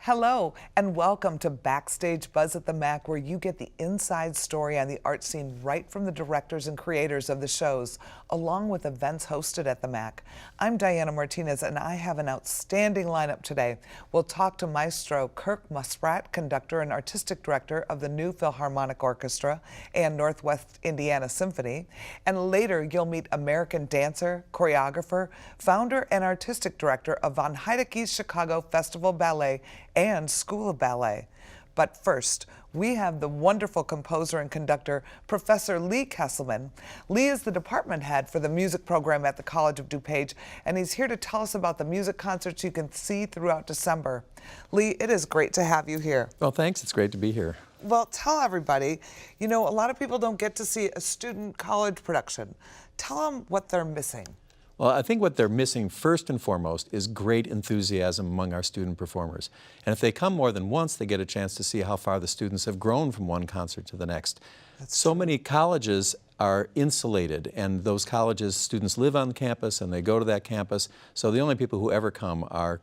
Hello, and welcome to Backstage Buzz at the MAC, where you get the inside story on the art scene right from the directors and creators of the shows, along with events hosted at the MAC. I'm Diana Martinez, and I have an outstanding lineup today. We'll talk to Maestro Kirk Muspratt, conductor and artistic director of the new Philharmonic Orchestra and Northwest Indiana Symphony. And later, you'll meet American dancer, choreographer, founder, and artistic director of Von Heidecke's Chicago Festival Ballet and School of Ballet. But first, we have the wonderful composer and conductor, Professor Lee Kesselman. Lee is the department head for the music program at the College of DuPage, and he's here to tell us about the music concerts you can see throughout December. Lee, it is great to have you here. Well, thanks. It's great to be here. Well, tell everybody, you know, a lot of people don't get to see a student college production. Tell them what they're missing. Well, I think what they're missing first and foremost is great enthusiasm among our student performers. And if they come more than once, they get a chance to see how far the students have grown from one concert to the next. So many colleges are insulated, and those colleges, students live on campus and they go to that campus. So the only people who ever come are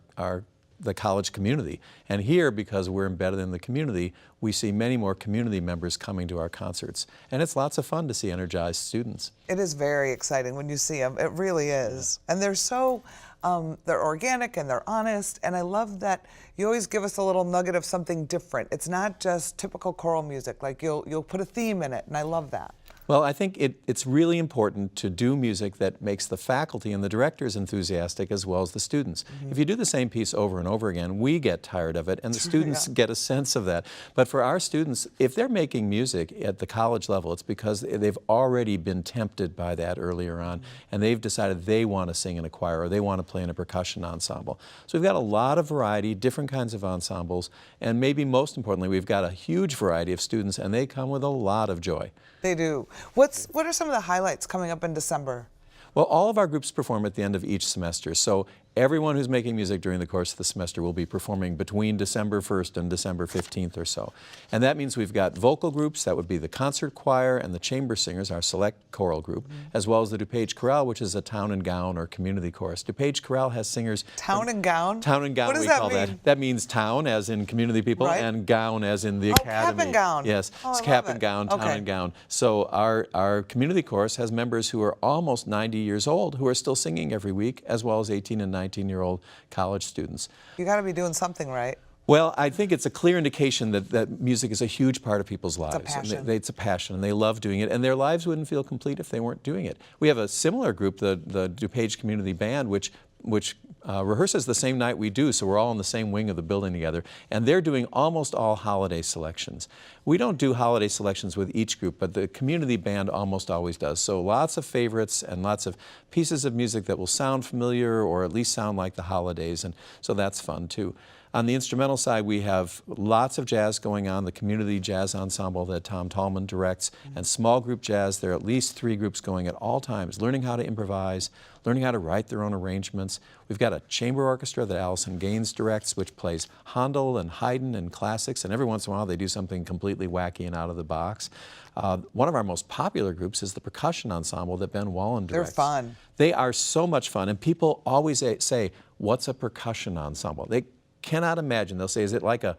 the college community. And here, because we're embedded in the community, we see many more community members coming to our concerts. And it's lots of fun to see energized students. It is very exciting when you see them. It really is. Yeah. And they're so, they're organic and they're honest. And I love that you always give us a little nugget of something different. It's not just typical choral music. Like you'll put a theme in it, and I love that. Well, I think it's really important to do music that makes the faculty and the directors enthusiastic as well as the students. If you do the same piece over and over again, we get tired of it, and the students get a sense of that. But for our students, if they're making music at the college level, it's because they've already been tempted by that earlier on, and they've decided they want to sing in a choir or they want to play in a percussion ensemble. So we've got a lot of variety, different kinds of ensembles, and maybe most importantly, we've got a huge variety of students, and they come with a lot of joy. They do. What are some of the highlights coming up in December? Well, all of our groups perform at the end of each semester, so everyone who's making music during the course of the semester will be performing between December 1st and December 15th or so. And that means we've got vocal groups, that would be the concert choir and the chamber singers, our select choral group, as well as the DuPage Chorale, which is a town and gown or community chorus. DuPage Chorale has singers... Town and gown? Town and gown, what does we that call mean? that. That means town, as in community people, right. And gown, as in the academy. Cap and gown. Yes, oh, it's cap and gown, town and gown. So our community chorus has members who are almost 90 years old who are still singing every week, as well as 18 and 19-year-old college students. You got to be doing something right. Well, I think it's a clear indication that music is a huge part of people's lives. It's a passion. It's a passion, and they love doing it, and their lives wouldn't feel complete if they weren't doing it. We have a similar group, the DuPage Community Band, which rehearses the same night we do, so we're all in the same wing of the building together, and they're doing almost all holiday selections. We don't do holiday selections with each group, but the community band almost always does. So lots of favorites and lots of pieces of music that will sound familiar or at least sound like the holidays, and so that's fun too. On the instrumental side, we have lots of jazz going on, the community jazz ensemble that Tom Tallman directs, and small group jazz. There are at least 3 groups going at all times, learning how to improvise, learning how to write their own arrangements. We've got a chamber orchestra that Allison Gaines directs, which plays Handel and Haydn and classics, and every once in a while they do something completely wacky and out of the box. One of our most popular groups is the percussion ensemble that Ben Wallen directs. They're fun. They are so much fun, and people always say, what's a percussion ensemble? They cannot imagine. They'll say, is it like a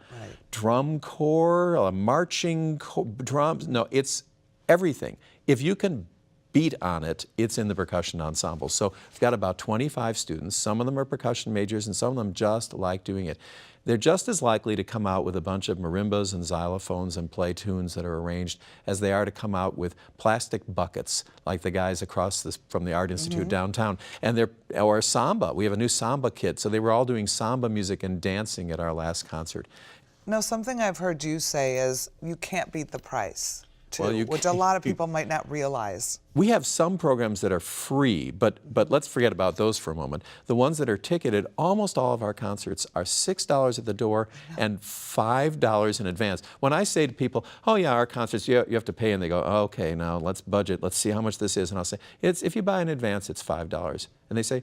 drum corps, a marching drums? No, it's everything. If you can beat on it, it's in the percussion ensemble. So we've got about 25 students. Some of them are percussion majors, and some of them just like doing it. They're just as likely to come out with a bunch of marimbas and xylophones and play tunes that are arranged as they are to come out with plastic buckets, like the guys across from the Art Institute downtown. And or samba. We have a new samba kit. So they were all doing samba music and dancing at our last concert. Now, something I've heard you say is you can't beat the price, too, well, which a lot of people might not realize. We have some programs that are free, but let's forget about those for a moment. The ones that are ticketed, almost all of our concerts are $6 at the door and $5 in advance. When I say to people, oh yeah, our concerts, you have to pay, and they go, oh, okay, now let's budget, let's see how much this is, and I'll say, if you buy in advance, it's $5. And they say,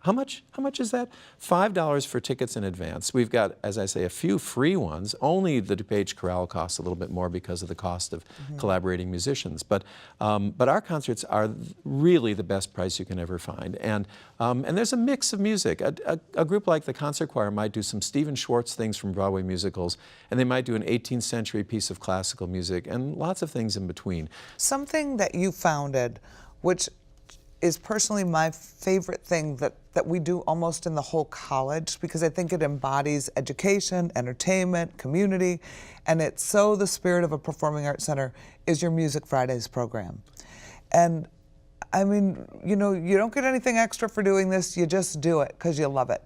How much is that? $5 for tickets in advance. We've got, as I say, a few free ones. Only the DuPage Chorale costs a little bit more because of the cost of collaborating musicians. But our concerts are really the best price you can ever find. And there's a mix of music. A group like the concert choir might do some Stephen Schwartz things from Broadway musicals, and they might do an 18th century piece of classical music, and lots of things in between. Something that you founded, which is personally my favorite thing that we do almost in the whole college, because I think it embodies education, entertainment, community, and it's so the spirit of a performing arts center, is your Music Fridays program. And I mean, you know, you don't get anything extra for doing this, you just do it because you love it.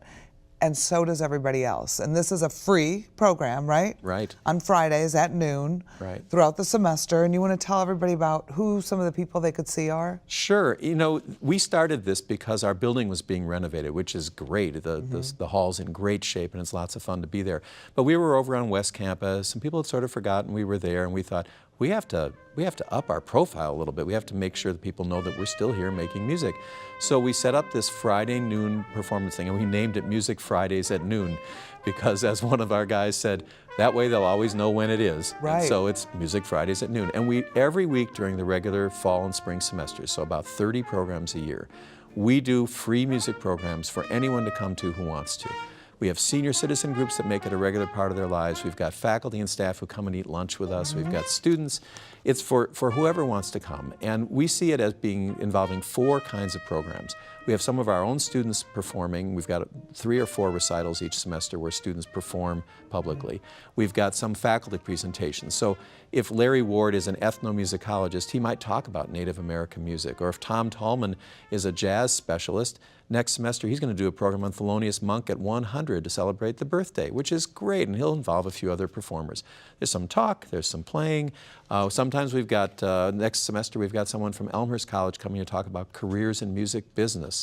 And so does everybody else. And this is a free program, right? Right. On Fridays at noon, right, throughout the semester. And you want to tell everybody about who some of the people they could see are? Sure. You know, we started this because our building was being renovated, which is great. The hall's in great shape, and it's lots of fun to be there. But we were over on West Campus, and people had sort of forgotten we were there, and we thought, we have to up our profile a little bit. We have to make sure that people know that we're still here making music. So we set up this Friday noon performance thing, and we named it Music Fridays at Noon, because as one of our guys said, that way they'll always know when it is. Right. And so it's Music Fridays at Noon. And every week during the regular fall and spring semesters, so about 30 programs a year, we do free music programs for anyone to come to who wants to. We have senior citizen groups that make it a regular part of their lives. We've got faculty and staff who come and eat lunch with us. We've got students. It's for whoever wants to come. And we see it as involving 4 kinds of programs. We have some of our own students performing. We've got 3 or 4 recitals each semester where students perform publicly. We've got some faculty presentations. So if Larry Ward is an ethnomusicologist, he might talk about Native American music. Or if Tom Tallman is a jazz specialist, next semester he's going to do a program on Thelonious Monk at 100 to celebrate the birthday, which is great, and he'll involve a few other performers. There's some talk, there's some playing. Sometimes we've got, next semester we've got someone from Elmhurst College coming to talk about careers in music business.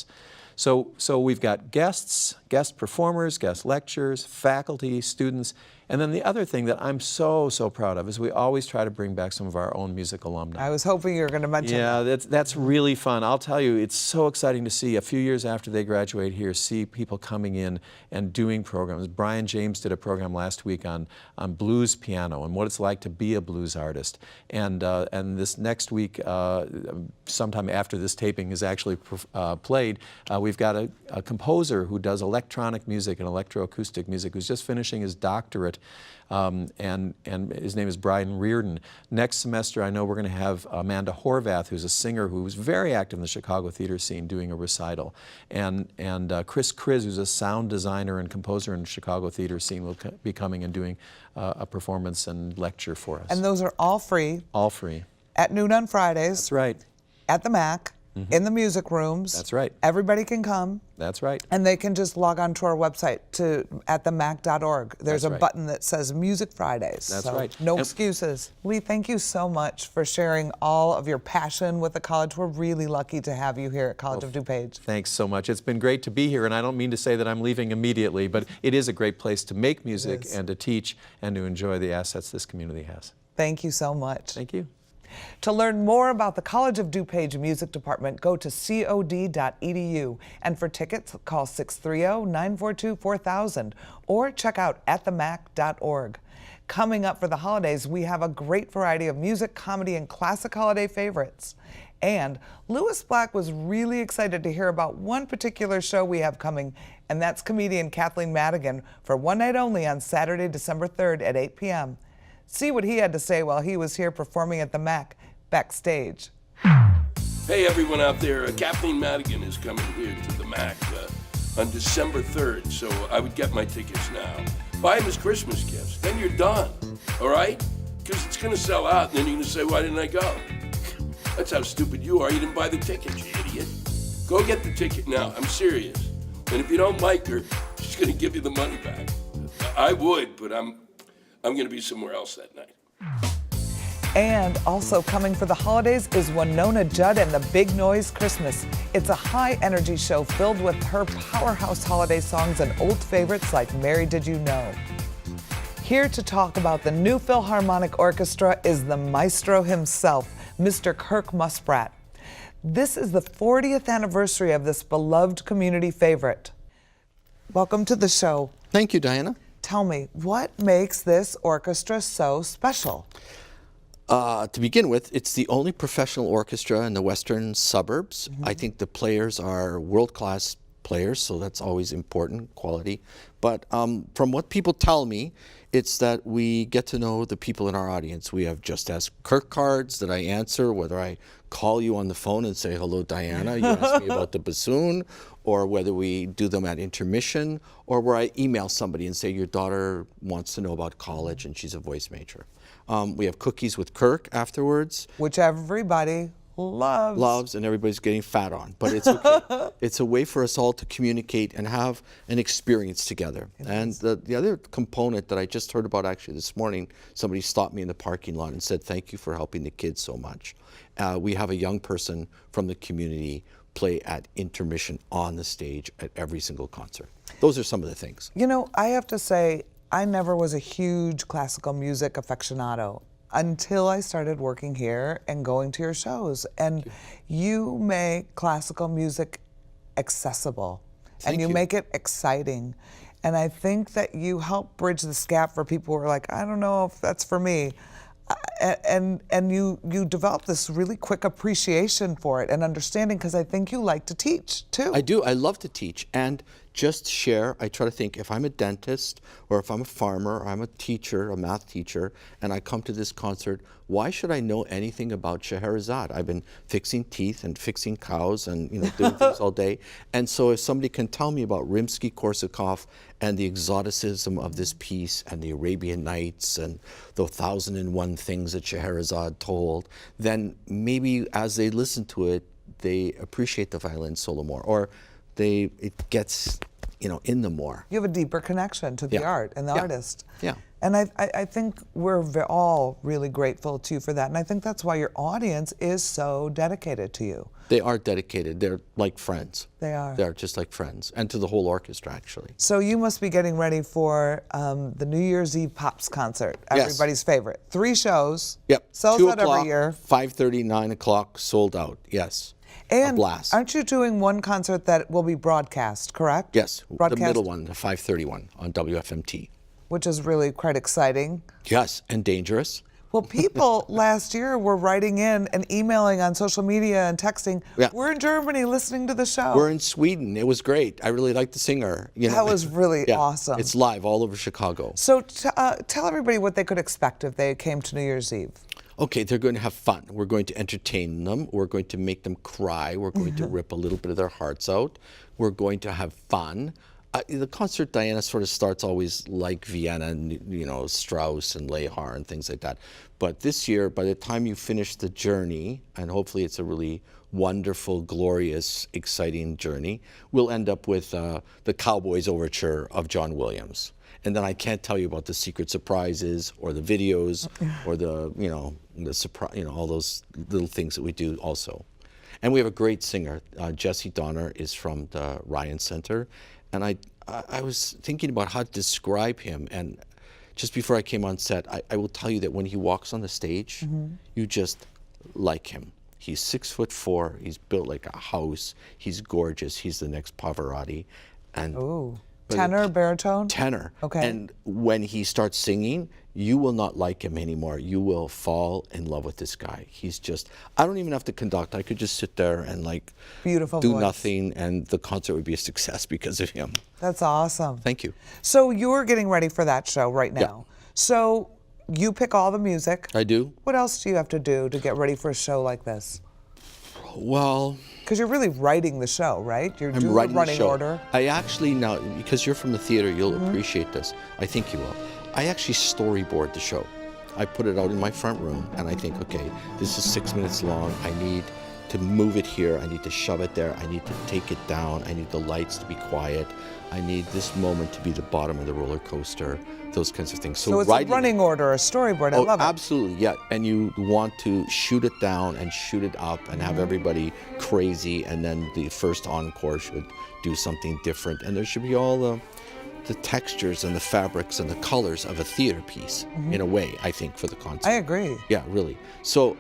So we've got guests, guest performers, guest lectures, faculty, students, and then the other thing that I'm so proud of is we always try to bring back some of our own music alumni. I was hoping you were going to mention that. Yeah, that's really fun. I'll tell you, it's so exciting to see a few years after they graduate here, see people coming in and doing programs. Brian James did a program last week on blues piano and what it's like to be a blues artist. And this next week, sometime after this taping is actually played, we've got a composer who does electronic music and electroacoustic music who's just finishing his doctorate. And his name is Brian Reardon. Next semester, I know we're going to have Amanda Horvath, who's a singer who's very active in the Chicago theater scene, doing a recital. And Chris Kriz, who's a sound designer and composer in the Chicago theater scene, will be coming and doing a performance and lecture for us. And those are all free. All free. At noon on Fridays. That's right. At the MAC. In the music rooms. That's right. Everybody can come. That's right. And they can just log on to our website at themac.org. There's That's a right. button that says Music Fridays. That's so right. No excuses. Lee, thank you so much for sharing all of your passion with the college. We're really lucky to have you here at College of DuPage. Thanks so much. It's been great to be here, and I don't mean to say that I'm leaving immediately, but it is a great place to make music and to teach and to enjoy the assets this community has. Thank you so much. Thank you. To learn more about the College of DuPage Music Department, go to cod.edu. And for tickets, call 630-942-4000 or check out atthemac.org. Coming up for the holidays, we have a great variety of music, comedy, and classic holiday favorites. And Lewis Black was really excited to hear about one particular show we have coming, and that's comedian Kathleen Madigan for one night only on Saturday, December 3rd at 8 p.m. See what he had to say while he was here performing at the MAC backstage. Hey everyone out there, Kathleen Madigan is coming here to the MAC on December 3rd, so I would get my tickets now. Buy them as Christmas gifts, then you're done, all right? Because it's gonna sell out, and then you're gonna say, why didn't I go? That's how stupid you are, you didn't buy the ticket, you idiot. Go get the ticket now, I'm serious. And if you don't like her, she's gonna give you the money back. I would, but I'm gonna be somewhere else that night. And also coming for the holidays is Winona Judd and the Big Noise Christmas. It's a high-energy show filled with her powerhouse holiday songs and old favorites like Mary Did You Know. Here to talk about the new Philharmonic Orchestra is the maestro himself, Mr. Kirk Muspratt. This is the 40th anniversary of this beloved community favorite. Welcome to the show. Thank you, Diana. Tell me, what makes this orchestra so special? To begin with, it's the only professional orchestra in the western suburbs. I think the players are world-class players, so that's always important, quality. But from what people tell me, it's that we get to know the people in our audience. We have Just Ask Kirk cards that I answer, whether I call you on the phone and say, hello, Diana, you asked me about the bassoon, or whether we do them at intermission, or where I email somebody and say, your daughter wants to know about college and she's a voice major. We have cookies with Kirk afterwards. Which everybody loves. And everybody's getting fat on, but it's okay. It's a way for us all to communicate and have an experience together. And the other component that I just heard about actually this morning, somebody stopped me in the parking lot and said, thank you for helping the kids so much. We have a young person from the community play at intermission on the stage at every single concert. Those are some of the things. You know, I have to say, I never was a huge classical music aficionado until I started working here and going to your shows. And you make classical music accessible, and you make it exciting. And I think that you help bridge this gap for people who are like, I don't know if that's for me. And you develop this really quick appreciation for it and understanding, because I think you like to teach too. I do. I love to teach and just share. I try to think, if I'm a dentist or if I'm a farmer or I'm a teacher, a math teacher, and I come to this concert, why should I know anything about Scheherazade? I've been fixing teeth and fixing cows and doing things all day. And so if somebody can tell me about Rimsky-Korsakov and the exoticism of this piece and the Arabian Nights and the 1001 things that Scheherazade told, then maybe as they listen to it, they appreciate the violin solo more, or it gets in them more. You have a deeper connection to the art and the artist. Yeah. And I think we're all really grateful to you for that. And I think that's why your audience is so dedicated to you. They are dedicated. They're like friends. They are. They're just like friends. And to the whole orchestra, actually. So you must be getting ready for the New Year's Eve Pops concert, everybody's favorite. 3 shows. Yep. Sells 2 out every year. 5:30, 9 o'clock, sold out. Yes. And a blast. Aren't you doing one concert that will be broadcast, correct? Yes. Broadcast, the middle one, the 5:30 one on WFMT. Which is really quite exciting. Yes, and dangerous. Well, people last year were writing in and emailing on social media and texting, we're in Germany listening to the show. We're in Sweden. It was great. I really liked the singer. That was really awesome. It's live all over Chicago. So tell everybody what they could expect if they came to New Year's Eve. Okay, they're going to have fun. We're going to entertain them. We're going to make them cry. We're going to rip a little bit of their hearts out. We're going to have fun. The concert, Diana, sort of starts always like Vienna, Strauss and Lehar and things like that. But this year, by the time you finish the journey, and hopefully it's a really wonderful, glorious, exciting journey, we'll end up with the Cowboys Overture of John Williams. And then I can't tell you about the secret surprises or the videos or the surprise, all those little things that we do also. And we have a great singer. Jesse Donner is from the Ryan Center. And I was thinking about how to describe him. And just before I came on set, I will tell you that when he walks on the stage, you just like him. He's 6'4". He's built like a house. He's gorgeous. He's the next Pavarotti. And tenor, baritone? Tenor. Okay. And when he starts singing, you will not like him anymore. You will fall in love with this guy. He's just, I don't even have to conduct. I could just sit there and do nothing, and the concert would be a success because of him. That's awesome. Thank you. So you're getting ready for that show right now. Yeah. So you pick all the music. I do. What else do you have to do to get ready for a show like this? Well, because you're really writing the show, right? You're doing writing the running the show. order. I actually now, because you're from the theater, you'll appreciate this. I think you will. I actually storyboard the show. I put it out in my front room, and I think, okay, this is 6 minutes long. I need to move it here. I need to shove it there. I need to take it down. I need the lights to be quiet. I need this moment to be the bottom of the roller coaster, those kinds of things. So it's a running order, a storyboard. I love it. Absolutely, yeah. And you want to shoot it down and shoot it up and have everybody crazy, and then the first encore should do something different. And there should be all the textures and the fabrics and the colors of a theater piece, in a way, I think, for the concert. I agree. Yeah, really. So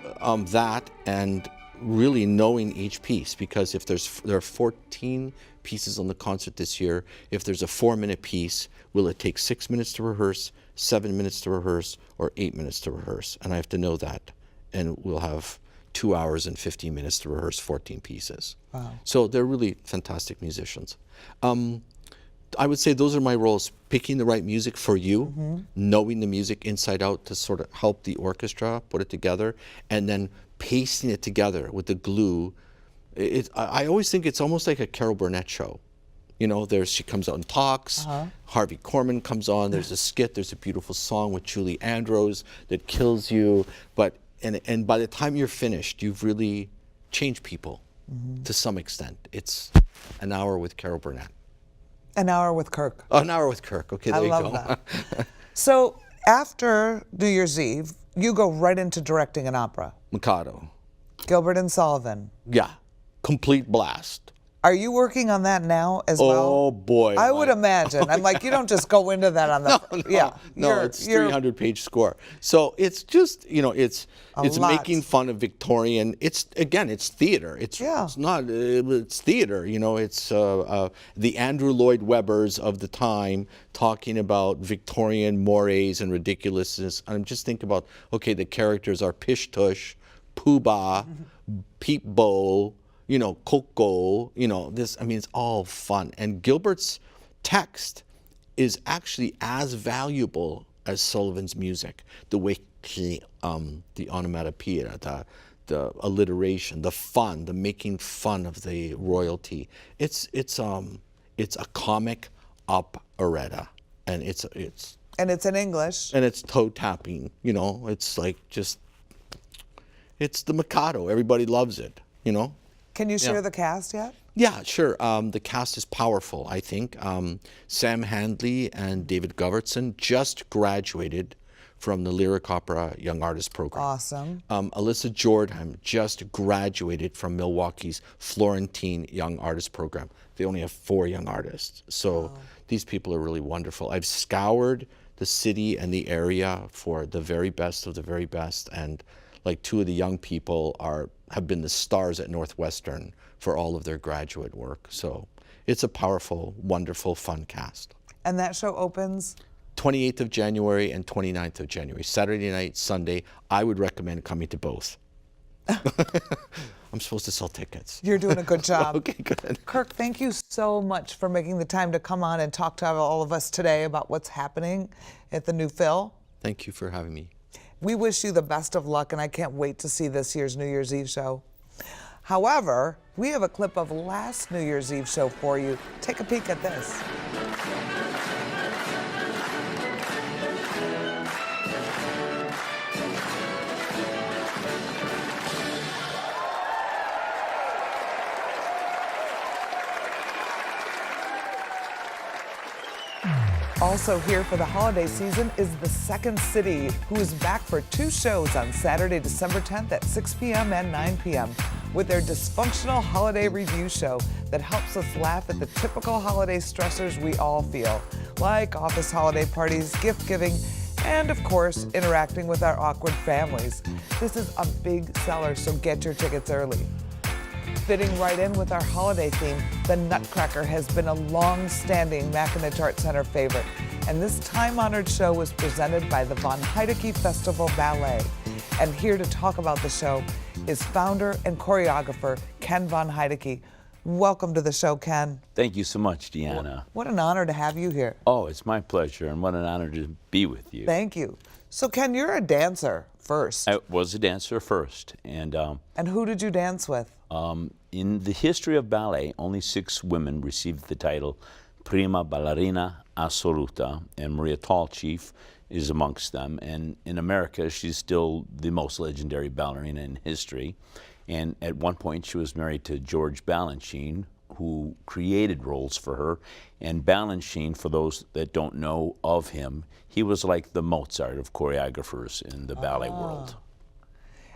that, and really knowing each piece, because if there are 14 pieces on the concert this year, if there's a 4-minute piece, will it take 6 minutes to rehearse, 7 minutes to rehearse, or 8 minutes to rehearse? And I have to know that. And we'll have 2 hours and 15 minutes to rehearse 14 pieces. Wow. So they're really fantastic musicians. I would say those are my roles: picking the right music for you, knowing the music inside out to sort of help the orchestra put it together, and then pasting it together with the glue. I always think it's almost like a Carol Burnett show. You know, she comes out and talks, Harvey Korman comes on, there's a skit, there's a beautiful song with Julie Andrews that kills you, and by the time you're finished, you've really changed people to some extent. It's an hour with Carol Burnett. An hour with Kirk. Oh, an hour with Kirk. Okay, there you go. I love that. So after New Year's Eve, you go right into directing an opera. Mikado. Gilbert and Sullivan. Yeah, complete blast. Are you working on that now as well? Oh boy. I would imagine. I'm like, you don't just go into that on the No, it's 300-page score. So it's just, you know, it's making fun of Victorian. It's theater. It's theater. You know, it's the Andrew Lloyd Webbers of the time talking about Victorian mores and ridiculousness. I'm just thinking about, okay, the characters are Pish Tush, Pooh Bah, Peep Bo, you know, Coco, you know, this, I mean, it's all fun. And Gilbert's text is actually as valuable as Sullivan's music. The way he, the onomatopoeia, the alliteration, the fun, the making fun of the royalty. It's a comic operetta, and it's in English. And it's toe tapping, you know, it's like it's the Mikado. Everybody loves it, you know. Can you share the cast yet? Yeah, sure. The cast is powerful, I think. Sam Handley and David Govertson just graduated from the Lyric Opera Young Artist Program. Awesome. Alyssa Jordan just graduated from Milwaukee's Florentine Young Artist Program. They only have 4 young artists. So these people are really wonderful. I've scoured the city and the area for the very best of the very best, and like 2 of the young people have been the stars at Northwestern for all of their graduate work. So it's a powerful, wonderful, fun cast. And that show opens? 28th of January and 29th of January, Saturday night, Sunday. I would recommend coming to both. I'm supposed to sell tickets. You're doing a good job. Okay, good. Kirk, thank you so much for making the time to come on and talk to all of us today about what's happening at the new Phil. Thank you for having me. We wish you the best of luck, and I can't wait to see this year's New Year's Eve show. However, we have a clip of last New Year's Eve show for you. Take a peek at this. Also here for the holiday season is the Second City, who is back for 2 shows on Saturday, December 10th at 6 p.m. and 9 p.m. with their dysfunctional holiday review show that helps us laugh at the typical holiday stressors we all feel, like office holiday parties, gift giving, and of course, interacting with our awkward families. This is a big seller, so get your tickets early. Fitting right in with our holiday theme, the Nutcracker has been a long-standing McAninch Arts Center favorite, and this time-honored show was presented by the Heidecke Festival Ballet. And here to talk about the show is founder and choreographer Ken von Heidecke. Welcome to the show, Ken. Thank you so much, Deanna. What an honor to have you here. Oh, it's my pleasure, and what an honor to be with you. Thank you. So, Ken, you're a dancer first. I was a dancer first, and who did you dance with? in the history of ballet, only 6 women received the title Prima Ballerina Assoluta, and Maria Tallchief is amongst them. And in America, she's still the most legendary ballerina in history. And at one point, she was married to George Balanchine, who created roles for her. And Balanchine, for those that don't know of him, he was like the Mozart of choreographers in the ballet world.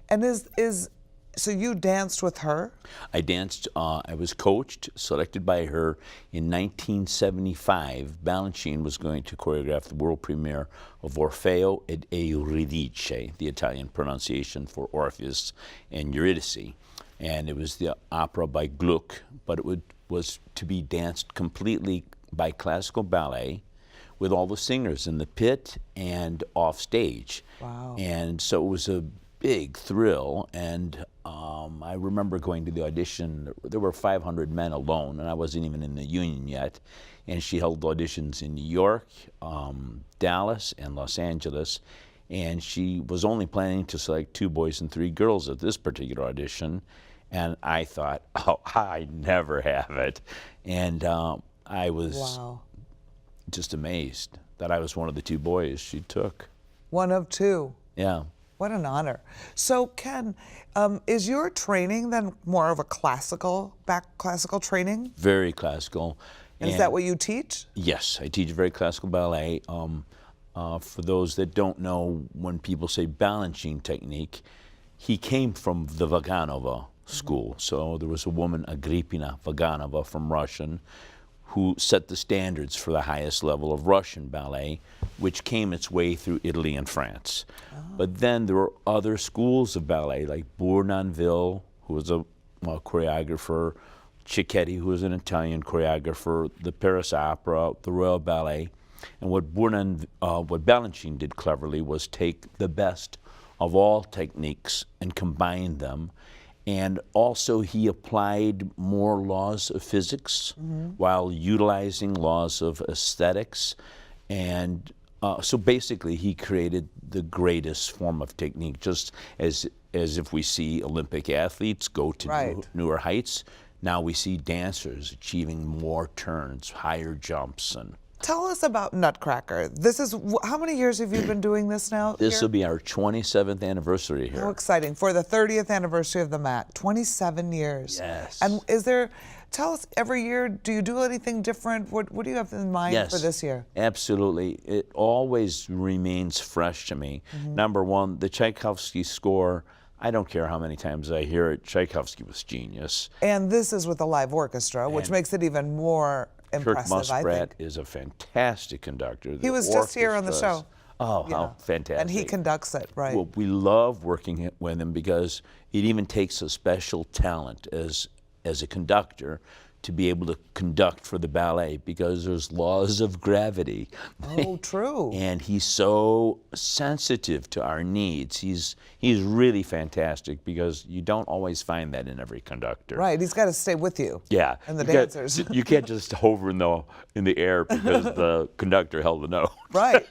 And is So you danced with her? I danced, I was coached, selected by her in 1975. Balanchine was going to choreograph the world premiere of Orfeo ed Euridice, the Italian pronunciation for Orpheus and Eurydice. And it was the opera by Gluck, but it was to be danced completely by classical ballet with all the singers in the pit and off stage. Wow. And so it was a big thrill, and I remember going to the audition. There were 500 men alone, and I wasn't even in the union yet. And she held auditions in New York, Dallas, and Los Angeles. And she was only planning to select 2 boys and 3 girls at this particular audition. And I thought, oh, I never have it. And I was just amazed that I was one of the 2 boys she took. One of 2. Yeah. What an honor. So Ken, is your training then more of a classical training? Very classical. And is that what you teach? Yes, I teach very classical ballet. For those that don't know, when people say Balanchine technique, he came from the Vaganova school. So there was a woman, Agrippina Vaganova from Russian, who set the standards for the highest level of Russian ballet, which came its way through Italy and France. But then there were other schools of ballet, like Bournonville, who was a choreographer, Cicchetti, who was an Italian choreographer, the Paris Opera, the Royal Ballet. And what Balanchine did cleverly was take the best of all techniques and combine them. And also he applied more laws of physics while utilizing laws of aesthetics. And so basically he created the greatest form of technique, just as if we see Olympic athletes go to newer heights. Now we see dancers achieving more turns, higher jumps. And tell us about Nutcracker. This is, how many years have you been doing this now? This will be our 27th anniversary here. How exciting. For the 30th anniversary of the MAC, 27 years. Yes. And tell us, every year, do you do anything different? What do you have in mind for this year? Absolutely. It always remains fresh to me. Number one, the Tchaikovsky score, I don't care how many times I hear it, Tchaikovsky was genius. And this is with a live orchestra, which makes it even more impressive, Kirk Muspratt I think. is a fantastic conductor. He was just here on the show. Oh, how fantastic. And he conducts it, right? Well, we love working with him because it even takes a special talent as a conductor to be able to conduct for the ballet, because there's laws of gravity. Oh, true. And he's so sensitive to our needs. He's really fantastic, because you don't always find that in every conductor. Right, he's got to stay with you. Yeah. And the dancers. You can't just hover in the air because the conductor held the note. Right.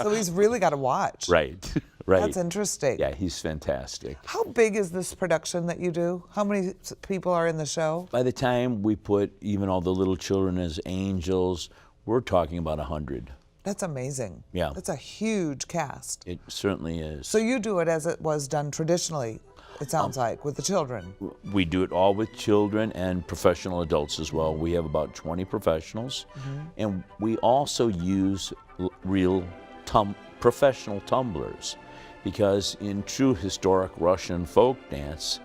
So he's really got to watch. Right. That's interesting. Yeah, he's fantastic. How big is this production that you do? How many people are in the show? By the time we put even all the little children as angels, we're talking about 100. That's amazing. Yeah. That's a huge cast. It certainly is. So you do it as it was done traditionally, it sounds like, with the children. We do it all with children and professional adults as well. We have about 20 professionals. And we also use real professional tumblers, because in true historic Russian folk dance,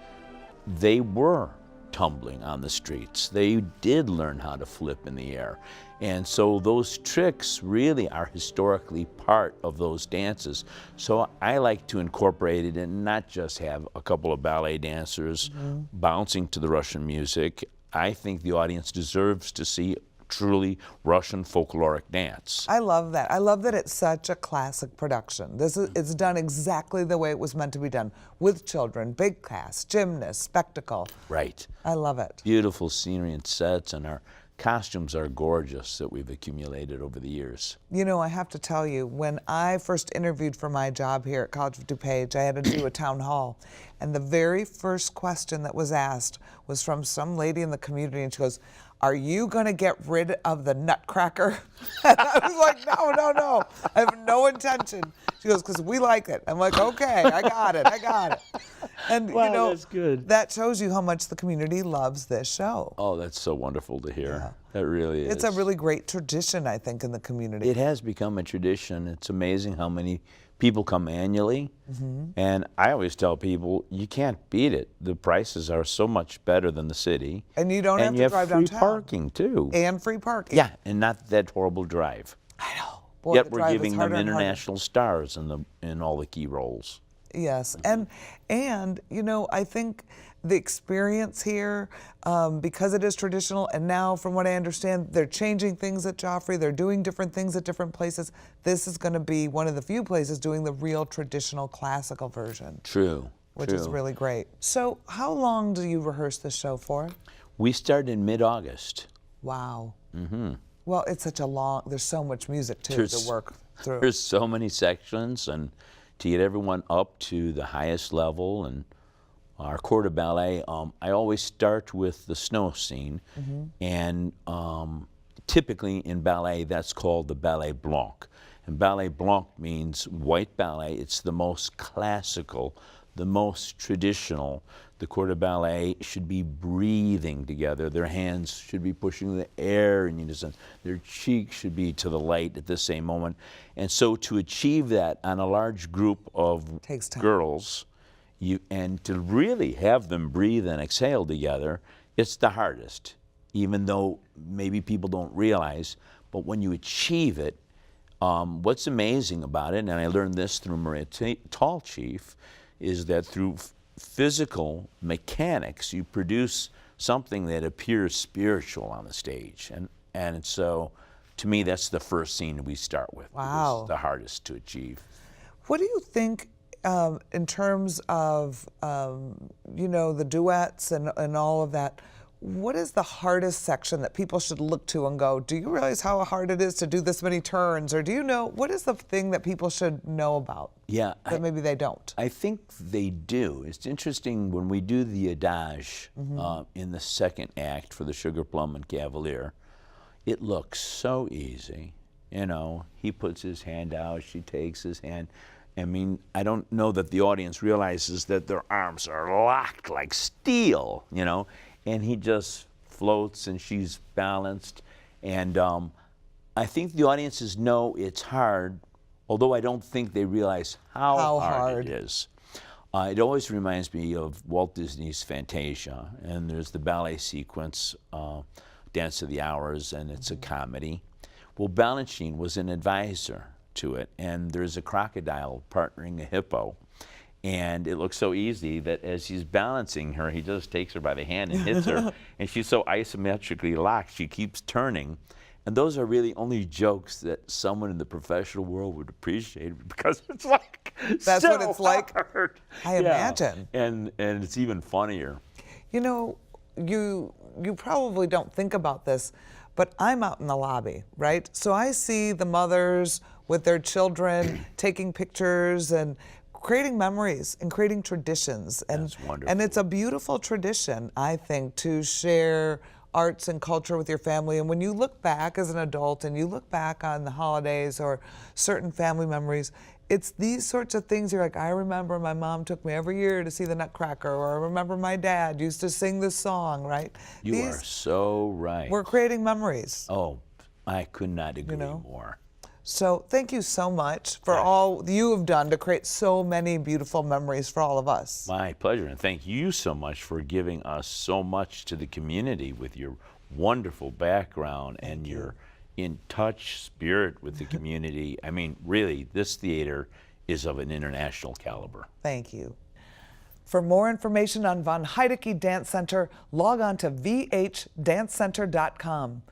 they were tumbling on the streets. They did learn how to flip in the air. And so those tricks really are historically part of those dances. So I like to incorporate it and not just have a couple of ballet dancers bouncing to the Russian music. I think the audience deserves to see truly Russian folkloric dance. I love that. I love that it's such a classic production. It's done exactly the way it was meant to be done, with children, big cast, gymnasts, spectacle. Right. I love it. Beautiful scenery and sets, and our costumes are gorgeous that we've accumulated over the years. You know, I have to tell you, when I first interviewed for my job here at College of DuPage, I had to do a town hall, and the very first question that was asked was from some lady in the community, and she goes, "Are you going to get rid of the Nutcracker?" And I was like, no, I have no intention. She goes, "Because we like it." I'm like, "Okay, I got it. And Wow, you know, that's good. that shows you how much the community loves this show. Oh, that's so wonderful to hear. Yeah. That really is. It's a really great tradition, I think, in the community. It has become a tradition. It's amazing how many people come annually. And I always tell people, you can't beat it. The prices are so much better than the city. And you don't have and to you drive have free downtown. parking, too. And free parking. Yeah, and not that horrible drive. I know. Boy, Yet the we're drive is giving them harder and harder. international stars in all the key roles. Yes, and you know, I think the experience here, because it is traditional, and now from what I understand, they're changing things at Joffrey, they're doing different things at different places. This is going to be one of the few places doing the real traditional classical version. True. Which is really great. So how long do you rehearse this show for? We start in mid-August. Wow. Well, it's such a long, there's so much music too to work through. There's so many sections, and to get everyone up to the highest level, and our corps de ballet, I always start with the snow scene, and typically in ballet that's called the ballet blanc. And ballet blanc means white ballet. It's the most classical, the most traditional. The corps de ballet should be breathing together. Their hands should be pushing the air in unison. Their cheeks should be to the light at the same moment. And so to achieve that on a large group of Takes time. girls, and to really have them breathe and exhale together, it's the hardest, even though maybe people don't realize. But when you achieve it, what's amazing about it, and I learned this through Maria Tallchief, is that through physical mechanics, you produce something that appears spiritual on the stage. And so, to me, that's the first scene we start with. Wow. It's the hardest to achieve. What do you think in terms of, you know, the duets and all of that? What is the hardest section that people should look to and go, do you realize how hard it is to do this many turns? Or do you know, what is the thing that people should know about Yeah, that maybe they don't? I think they do. It's interesting when we do the adage in the second act for the Sugar Plum and Cavalier, it looks so easy. You know, he puts his hand out, she takes his hand. I mean, I don't know that the audience realizes that their arms are locked like steel, you know, and he just floats and she's balanced. And I think the audiences know it's hard, although I don't think they realize how hard it is. It always reminds me of Walt Disney's Fantasia, and there's the ballet sequence, Dance of the Hours, and it's a comedy. Well, Balanchine was an advisor to it, and there's a crocodile partnering a hippo. And it looks so easy that as he's balancing her, he just takes her by the hand and hits her. And she's so isometrically locked, she keeps turning. And those are really only jokes that someone in the professional world would appreciate, because it's like That's so what it's like? hard. I imagine. And it's even funnier. You know, you probably don't think about this, but I'm out in the lobby, right? So I see the mothers with their children taking pictures and creating memories and creating traditions. And, That's wonderful. and it's a beautiful tradition, I think, to share arts and culture with your family. And when you look back as an adult and you look back on the holidays or certain family memories, it's these sorts of things. You're like, I remember my mom took me every year to see the Nutcracker, or I remember my dad used to sing this song, right? You are so right. We're creating memories. Oh, I could not agree know? more. So thank you so much for all you have done to create so many beautiful memories for all of us. My pleasure, and thank you so much for giving us so much to the community with your wonderful background and your in-touch spirit with the community. I mean, really, this theater is of an international caliber. Thank you. For more information on Von Heidecke Dance Center, log on to vhdancecenter.com.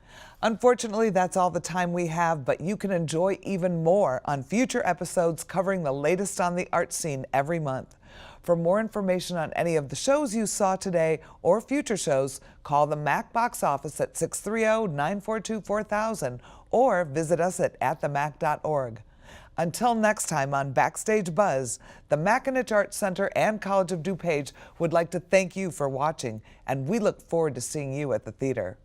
Unfortunately, that's all the time we have, but you can enjoy even more on future episodes covering the latest on the art scene every month. For more information on any of the shows you saw today or future shows, call the MAC box office at 630-942-4000 or visit us at themac.org. Until next time on Backstage Buzz, the McAninch Arts Center and College of DuPage would like to thank you for watching, and we look forward to seeing you at the theater.